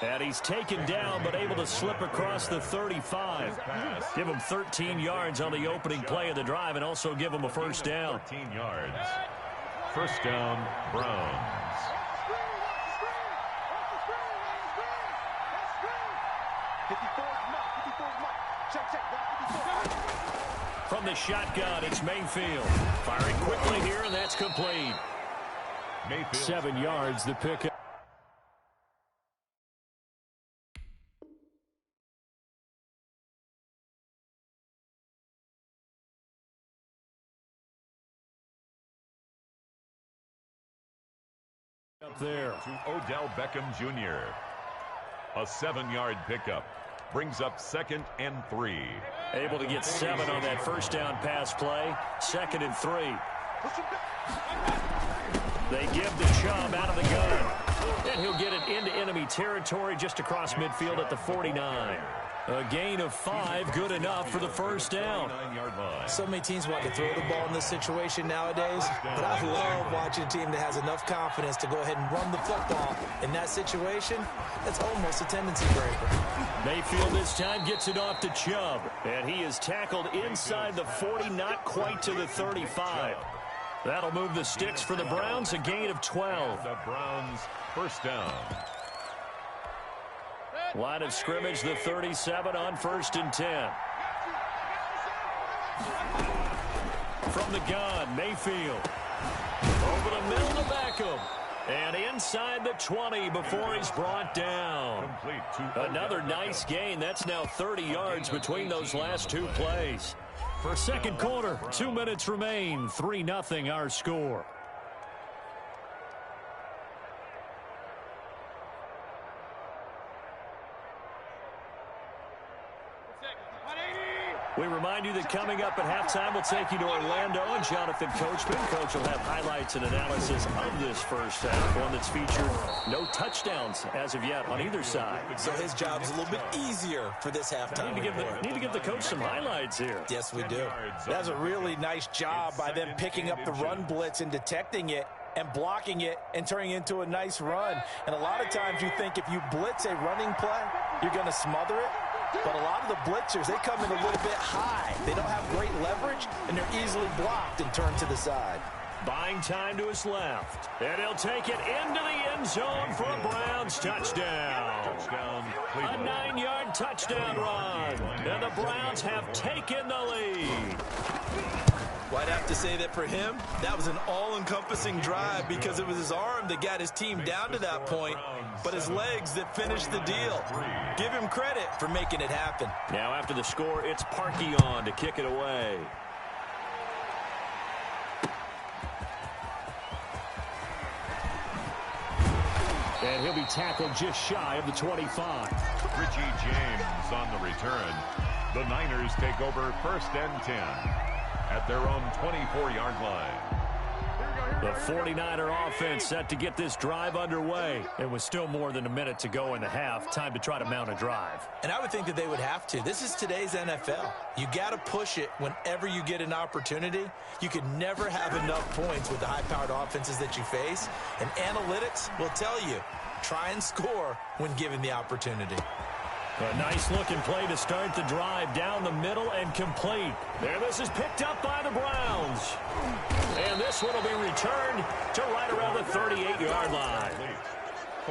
And he's taken down, but able to slip across the 35. Give him 13 yards on the opening play of the drive and also give him a first down. 13 yards. First down, Browns. From the shotgun, it's Mayfield. Firing quickly here, and that's complete. Mayfield. 7 yards, the pickup. Up there to Odell Beckham Jr. A 7-yard pickup brings up 2nd and 3. Able to get 7 on that first down pass play. 2nd and 3. They give the Chubb out of the gun. And he'll get it into enemy territory just across midfield at the 49. A gain of 5, good enough for the first down. So many teams want to throw the ball in this situation nowadays, but I love watching a team that has enough confidence to go ahead and run the football. In that situation, that's almost a tendency breaker. Mayfield this time gets it off to Chubb, and he is tackled inside the 40, not quite to the 35. That'll move the sticks for the Browns, a gain of 12. The Browns first down. Line of scrimmage, the 37 on 1st and 10. From the gun, Mayfield. Over the middle to Beckham. And inside the 20 before he's brought down. Another nice gain. That's now 30 yards between those last 2 plays. For second quarter, 2 minutes remain. 3-0 our score. We remind you that coming up at halftime, we'll take you to Orlando and Jonathan Coachman. Coach will have highlights and analysis of this first half, one that's featured no touchdowns as of yet on either side. So his job's a little bit easier for this halftime. Need to give the coach some highlights here. Yes, we do. That's a really nice job by them picking up the run blitz and detecting it and blocking it and turning it into a nice run. And a lot of times you think if you blitz a running play, you're going to smother it. But a lot of the blitzers, they come in a little bit high. They don't have great leverage, and they're easily blocked and turned to the side. Buying time to his left. And he'll take it into the end zone for a Browns touchdown. A 9-yard touchdown run. And the Browns have taken the lead. Well, I'd have to say that for him, that was an all-encompassing drive because it was his arm that got his team down to that point, but his legs that finished the deal. Give him credit for making it happen. Now after the score, it's Parkey on to kick it away. And he'll be tackled just shy of the 25. Richie James on the return. The Niners take over 1st and 10 at their own 24-yard line. The 49er offense set to get this drive underway. It was still more than a minute to go in the half. Time to try to mount a drive. And I would think that they would have to. This is today's NFL. You got to push it whenever you get an opportunity. You can never have enough points with the high-powered offenses that you face. And analytics will tell you, try and score when given the opportunity. A nice-looking play to start the drive down the middle and complete. There, this is picked up by the Browns. And this one will be returned to right around the 38-yard line.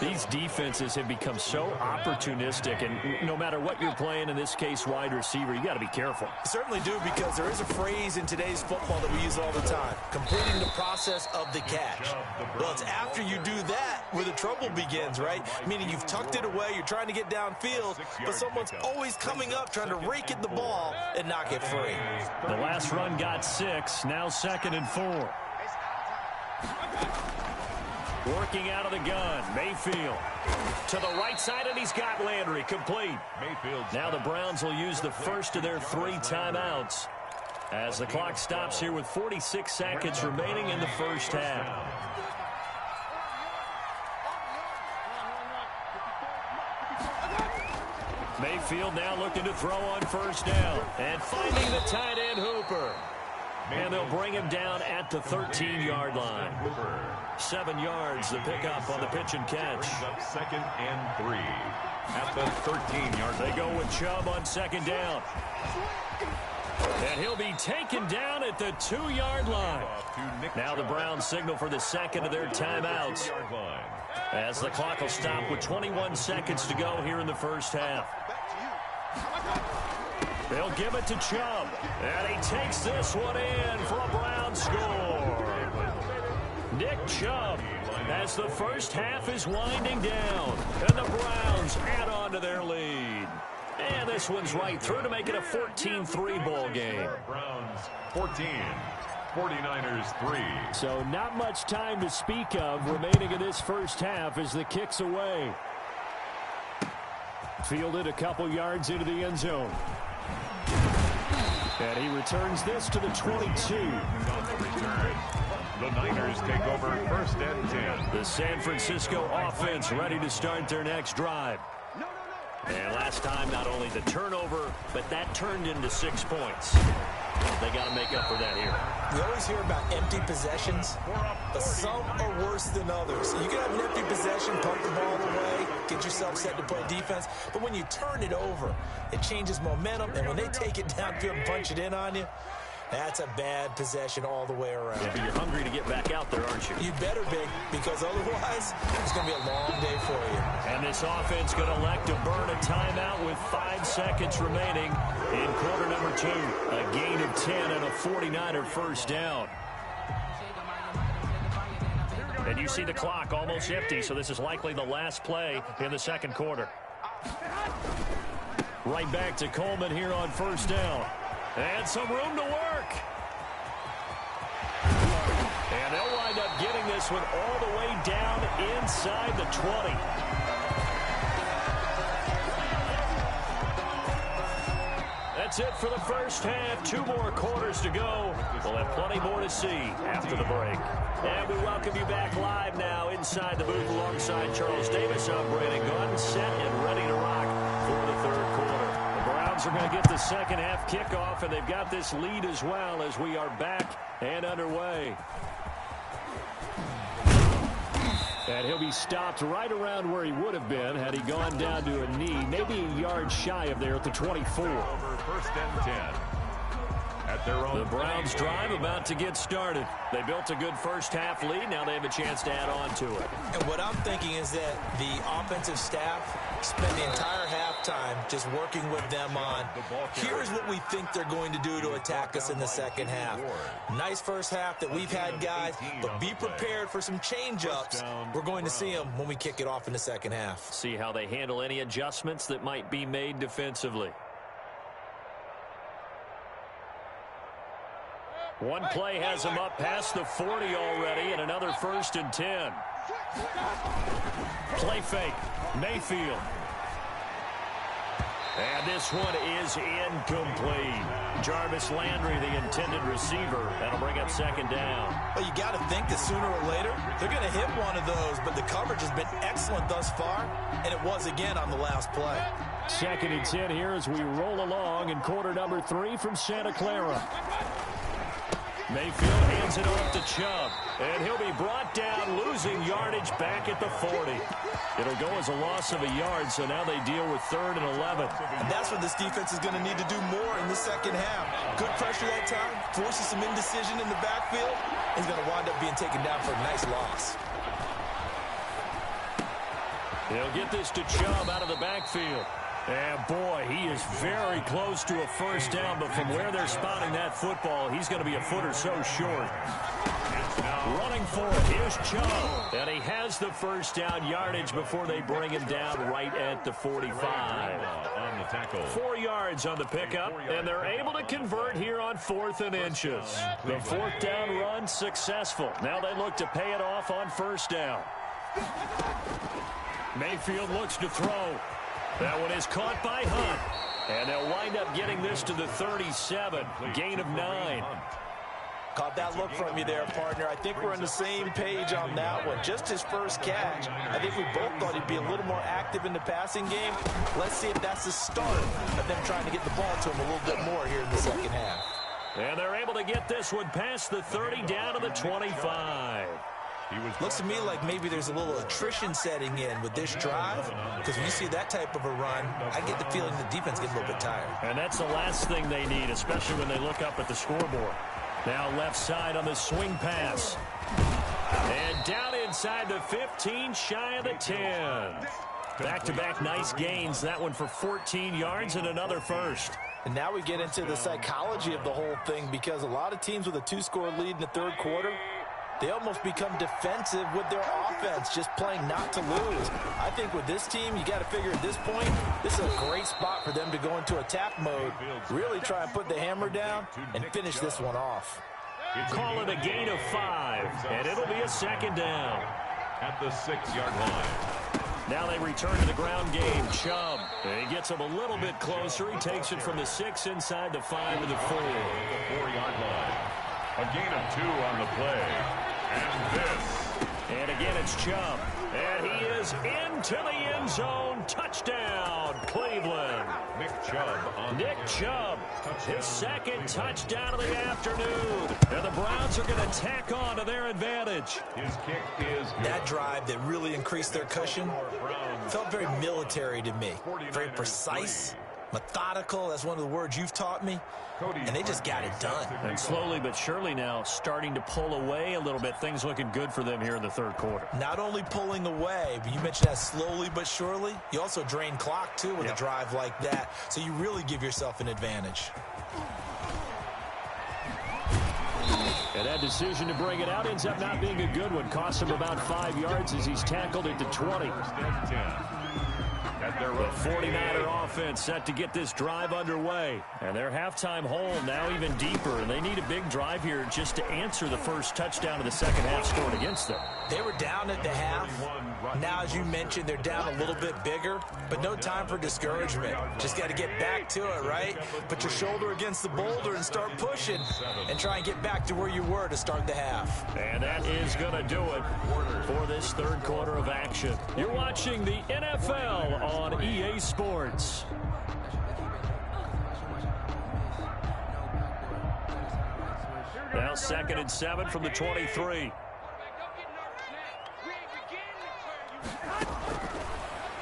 These defenses have become so opportunistic, and no matter what you're playing, in this case wide receiver, you got to be careful. You certainly do, because there is a phrase in today's football that we use all the time, completing the process of the catch. Well, it's after you do that where the trouble begins, right? Meaning you've tucked it away, you're trying to get downfield, but someone's always coming up trying to rake at the ball and knock it free. The last run got 6, now 2nd and 4. Working out of the gun, Mayfield to the right side, and he's got Landry complete. Now the Browns will use the first of their 3 timeouts as the clock stops here with 46 seconds remaining in the first half. Mayfield now looking to throw on first down and finding the tight end Hooper. And they'll bring him down at the 13-yard line. 7 yards, the pickup on the pitch and catch. Second and 3 at the 13-yard line. They go with Chubb on second down. And he'll be taken down at the 2-yard line. Now the Browns signal for the second of their timeouts, as the clock will stop with 21 seconds to go here in the first half. They'll give it to Chubb, and he takes this one in for a Browns score. Nick Chubb, as the first half is winding down, and the Browns add on to their lead. And this one's right through to make it a 14-3 ball game. Browns 14, 49ers 3. So not much time to speak of remaining in this first half as the kick's away. Fielded a couple yards into the end zone. And he returns this to the 22. On the return, the Niners take over first and 10. The San Francisco offense ready to start their next drive. And last time, not only the turnover, but that turned into 6 points. They got to make up for that here. We always hear about empty possessions, but some are worse than others. You can have an empty possession, punt the ball away, get yourself set to play defense, but when you turn it over, it changes momentum, and when they take it downfield and punch it in on you, that's a bad possession all the way around. Yeah, but you're hungry to get back out there, aren't you? You better be, because otherwise, it's going to be a long day for you. And this offense going to elect to burn a timeout with 5 seconds remaining in quarter number 2. A gain of 10 and a 49er first down. And you see the clock almost empty, so this is likely the last play in the second quarter. Right back to Coleman here on first down. And some room to work. And they'll wind up getting this one all the way down inside the 20. That's it for the first half. 2 more quarters to go. We'll have plenty more to see after the break. And we welcome you back live now inside the booth alongside Charles Davis. I'm Brandon Gunn, set and ready to rock for the third quarter. Are going to get the second half kickoff, and they've got this lead as well as we are back and underway. And he'll be stopped right around where he would have been had he gone down to a knee, maybe a yard shy of there at the 24. Over first and 10. At their own. The Browns drive about to get started. They built a good first half lead. Now they have a chance to add on to it. And what I'm thinking is that the offensive staff spend the entire halftime just working with them on, here's what we think they're going to do to attack us in the second half. Nice first half that we've had, guys, but be prepared for some change-ups. We're going to see them when we kick it off in the second half. See how they handle any adjustments that might be made defensively. One play has him up past the 40 already, and another first and 10. Play fake. Mayfield. And this one is incomplete. Jarvis Landry, the intended receiver. That'll bring up second down. Well, you got to think that sooner or later, they're going to hit one of those, but the coverage has been excellent thus far, and it was again on the last play. Second and 10 here as we roll along in quarter number 3 from Santa Clara. Mayfield hands it off to Chubb, and he'll be brought down, losing yardage back at the 40. It'll go as a loss of a yard, so now they deal with 3rd and 11. And that's what this defense is going to need to do more in the second half. Good pressure that time, forces some indecision in the backfield. He's going to wind up being taken down for a nice loss. They'll get this to Chubb out of the backfield. And boy, he is very close to a first down, but from where they're spotting that football, he's going to be a foot or so short. Running for it, here's Chubb. And he has the first down yardage before they bring him down right at the 45. 4 yards on the pickup, and they're able to convert here on 4th and inches. The 4th down run successful. Now they look to pay it off on first down. Mayfield looks to throw. That one is caught by Hunt. And they'll wind up getting this to the 37. Gain of 9. Caught that look from you there, partner. I think we're on the same page on that one. Just his first catch. I think we both thought he'd be a little more active in the passing game. Let's see if that's the start of them trying to get the ball to him a little bit more here in the second half. And they're able to get this one past the 30 down to the 25. Looks to me like maybe there's a little attrition setting in with this drive, because when you see that type of a run, I get the feeling the defense gets a little bit tired. And that's the last thing they need, especially when they look up at the scoreboard. Now left side on the swing pass. And down inside the 15, shy of the 10. Back-to-back nice gains. That one for 14 yards and another first. And now we get into the psychology of the whole thing, because a lot of teams with a 2-score lead in the third quarter, they almost become defensive with their offense, just playing not to lose. I think with this team, you got to figure at this point, this is a great spot for them to go into attack mode, really try and put the hammer down and finish this one off. Call it a gain of 5, and it'll be a second down. At the 6-yard line. Now they return to the ground game. Chubb. And he gets him a little bit closer. He takes it from the 6 inside the 5 to the 4. 4-yard line. A gain of 2 on the play. And this. And again, it's Chubb. And he is into the end zone. Touchdown, Cleveland. Nick Chubb, his second touchdown of the afternoon. And the Browns are going to tack on to their advantage. His kick is good. That drive that really increased their cushion felt very military to me. Very precise, methodical. That's one of the words you've taught me. And they just got it done. And slowly but surely now starting to pull away a little bit. Things looking good for them here in the third quarter. Not only pulling away, but you mentioned that slowly but surely. You also drain clock, too, with a drive like that. So you really give yourself an advantage. And that decision to bring it out ends up not being a good one. Costs him about 5 yards as he's tackled it to 20. The 49er offense set to get this drive underway. And their halftime hole now even deeper. And they need a big drive here just to answer the first touchdown of the second half scored against them. They were down at the half. Now, as you mentioned, they're down a little bit bigger, but no time for discouragement. Just got to get back to it, right? Put your shoulder against the boulder and start pushing and try and get back to where you were to start the half. And that is going to do it for this third quarter of action. You're watching the NFL on EA Sports. Now 2nd and 7 from the 23.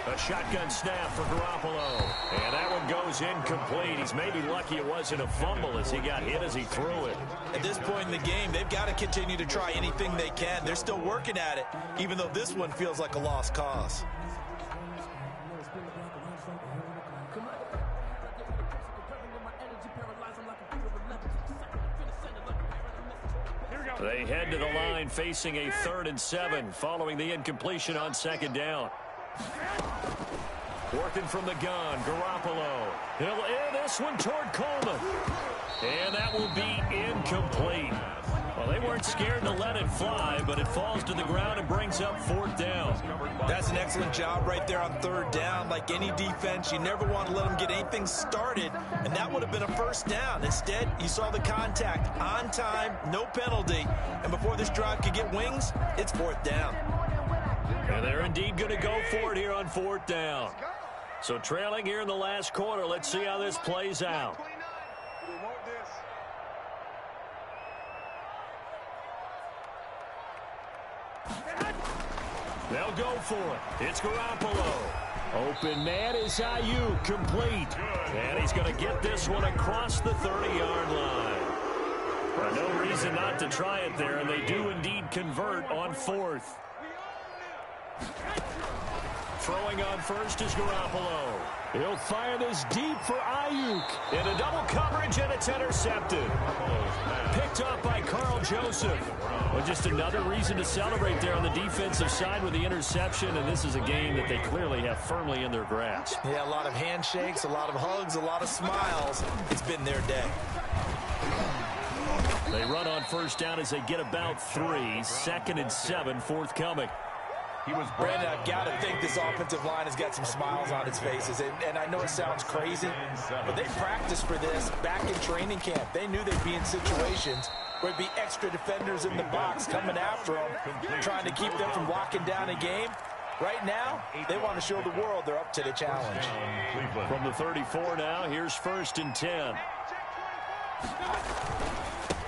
A shotgun snap for Garoppolo. And that one goes incomplete. He's maybe lucky it wasn't a fumble as he got hit as he threw it. At this point in the game, they've got to continue to try anything they can. They're still working at it, even though this one feels like a lost cause. They head to the line facing a 3rd and 7 following the incompletion on 2nd down. Working from the gun, Garoppolo. He'll air this one toward Coleman. And that will be incomplete. Well, they weren't scared to let it fly, but it falls to the ground and brings up 4th down. That's an excellent job right there on 3rd down. Like any defense, you never want to let them get anything started, and that would have been a 1st down. Instead, you saw the contact on time, no penalty, and before this drive could get wings, it's 4th down. And they're indeed going to go for it here on 4th down. So trailing here in the last quarter, let's see how this plays out. They'll go for it. It's Garoppolo. Open man is Ayuk, complete. And he's going to get this one across the 30-yard line. No reason not to try it there, and they do indeed convert on 4th. Throwing on first is Garoppolo. He'll fire this deep for Ayuk. In a double coverage, and it's intercepted. Picked up by Carl Joseph. Well, just another reason to celebrate there on the defensive side with the interception, and this is a game that they clearly have firmly in their grasp. Yeah, a lot of handshakes, a lot of hugs, a lot of smiles. It's been their day. They run on 1st down as they get about 3. 2nd and 7 forthcoming. Brandon, I've got to think this offensive line has got some smiles on its faces. And I know it sounds crazy, but they practiced for this back in training camp. They knew they'd be in situations where there'd be extra defenders in the box coming after them, trying to keep them from locking down a game. Right now, they want to show the world they're up to the challenge. From the 34 now, here's 1st and 10.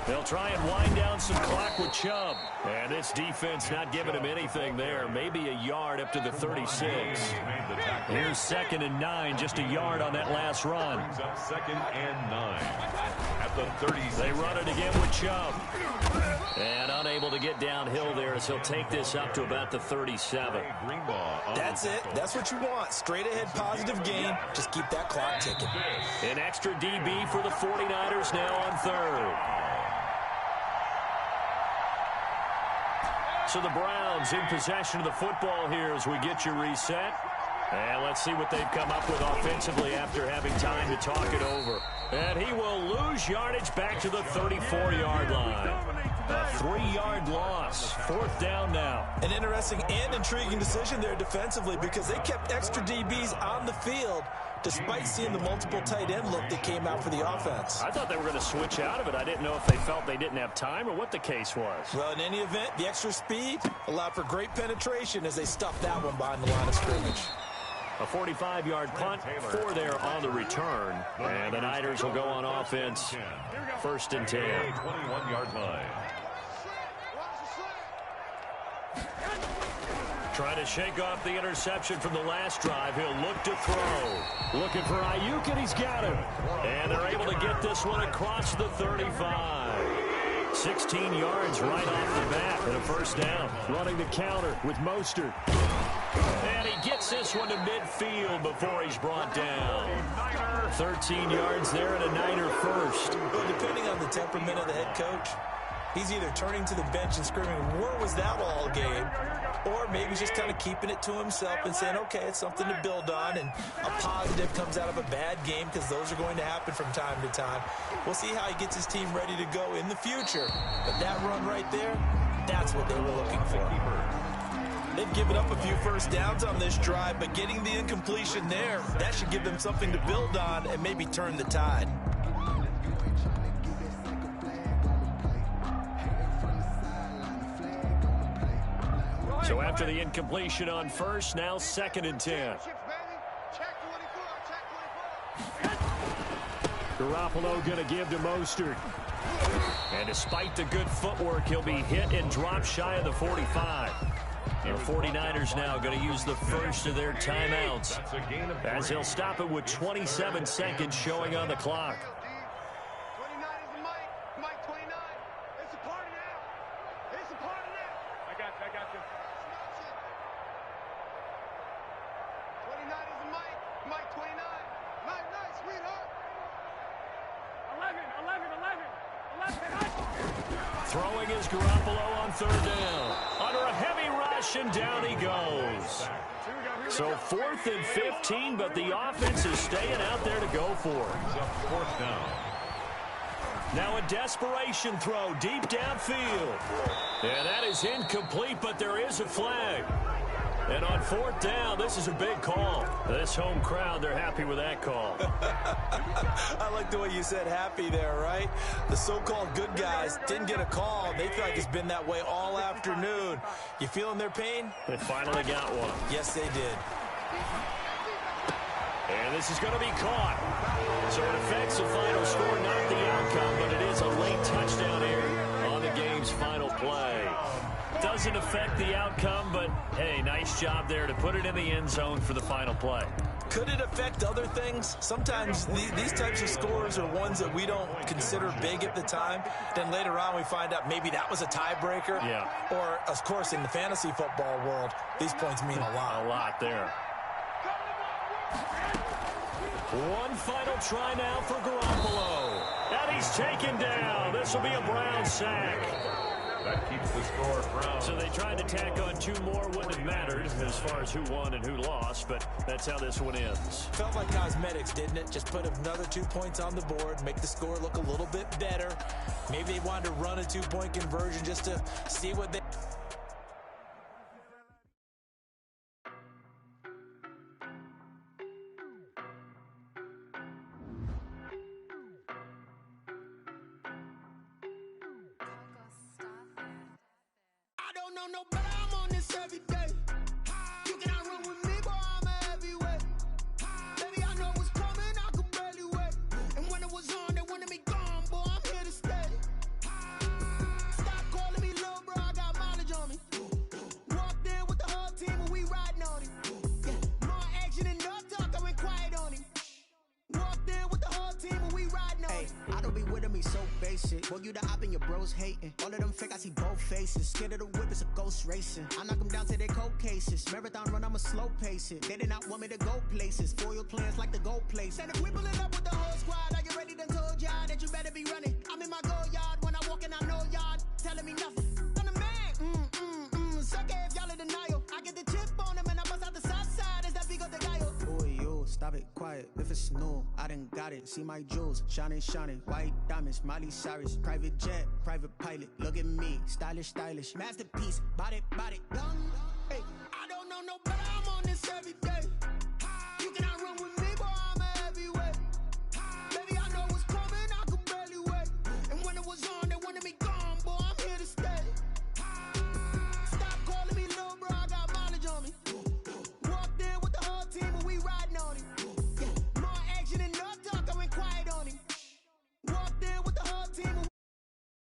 They'll try and wind down some clock with Chubb. And this defense not giving him anything there. Maybe a yard up to the 36. Here's 2nd and 9, just a yard on that last run. Brings up 2nd and 9 at the 36. They run it again with Chubb. And unable to get downhill there as he'll take this up to about the 37. That's it. That's what you want. Straight ahead positive gain. Just keep that clock ticking. An extra DB for the 49ers now on 3rd. So the Browns in possession of the football here as we get you reset. And let's see what they've come up with offensively after having time to talk it over. And he will lose yardage back to the 34-yard line. A 3-yard loss. 4th down now. An interesting and intriguing decision there defensively because they kept extra DBs on the field despite seeing the multiple tight end look that came out for the offense. I thought they were going to switch out of it. I didn't know if they felt they didn't have time or what the case was. Well, in any event, the extra speed allowed for great penetration as they stuffed that one behind the line of scrimmage. A 45-yard punt, 4 there on the return. And the Niners will go on offense. 1st and 10. 21-yard line. Trying to shake off the interception from the last drive. He'll look to throw. Looking for Ayuk, and he's got him. And they're able to get this one across the 35. 16 yards right off the bat and a 1st down. Running the counter with Mostert. And he gets this one to midfield before he's brought down. 13 yards there and a Niner 1st. Well, depending on the temperament of the head coach, he's either turning to the bench and screaming, "Where was that all game?" Or maybe just kind of keeping it to himself and saying, okay, it's something to build on, and a positive comes out of a bad game because those are going to happen from time to time. We'll see how he gets his team ready to go in the future. But that run right there, that's what they were looking for. They've given up a few 1st downs on this drive, but getting the incompletion there, that should give them something to build on and maybe turn the tide. So after the incompletion on 1st, now 2nd and 10. Garoppolo going to give to Mostert. And despite the good footwork, he'll be hit and dropped shy of the 45. And the 49ers now going to use the 1st of their timeouts as they'll stop it with 27 seconds showing on the clock. 29 is the Mike 29. It's a party now. It's a party now. I got you. 29 is the Mike 29. Nice, sweetheart. 11. Throwing is Garoppolo on 3rd down. Under a heavy rush, and down he goes. So 4th and 15, but the offense is staying out there to go for it. 4th down. Now a desperation throw deep downfield. And that is incomplete, but there is a flag. And on 4th down, this is a big call. This home crowd, they're happy with that call. I like the way you said happy there, right? The so-called good guys didn't get a call. They feel like it's been that way all afternoon. You feeling their pain? They finally got one. Yes, they did. And this is going to be caught. So it affects the final score, not the outcome, but it is a late touchdown error on the game's final play. Doesn't affect the outcome, but, hey, nice job there to put it in the end zone for the final play. Could it affect other things? Sometimes these types of scores are ones that we don't consider big at the time. Then later on we find out maybe that was a tiebreaker. Yeah. Or, of course, in the fantasy football world, these points mean a lot. A lot there. One final try now for Garoppolo. And he's taken down. This will be a Brown sack. That keeps the score Brown. So they tried to tack on 2 more. Wouldn't have mattered as far as who won and who lost, but that's how this one ends. Felt like cosmetics, didn't it? Just put another 2 points on the board, make the score look a little bit better. Maybe they wanted to run a 2-point conversion just to see what they... No better, I'm on this every day. You cannot run with me, boy, I'm a heavyweight. Baby, I know what's coming, I could barely wait. And when it was on, they wanted me gone, boy, face it. Boy, you the op and your bros hating. All of them fake, I see both faces. Scared of the whip, it's a ghost racing. I knock them down to their cold cases. Marathon run, I'ma slow pace it. They did not want me to go places. Foil plans like the gold place. And if we pull it up with the whole squad, are you ready? Done told y'all that you better be running. I'm in my go yard when I walk in, I know y'all telling me nothing. I'm the man, suck it if y'all in denial. I get the chip on him and I bust out the south side. Is that Vigo the guy? Boy, yo, stop it, quiet. If it's new, I done got it. See my jewels, shining, shining. White diamonds, Miley Cyrus. Private jet, private pilot. Look at me, stylish, stylish. Masterpiece, body, done. Hey.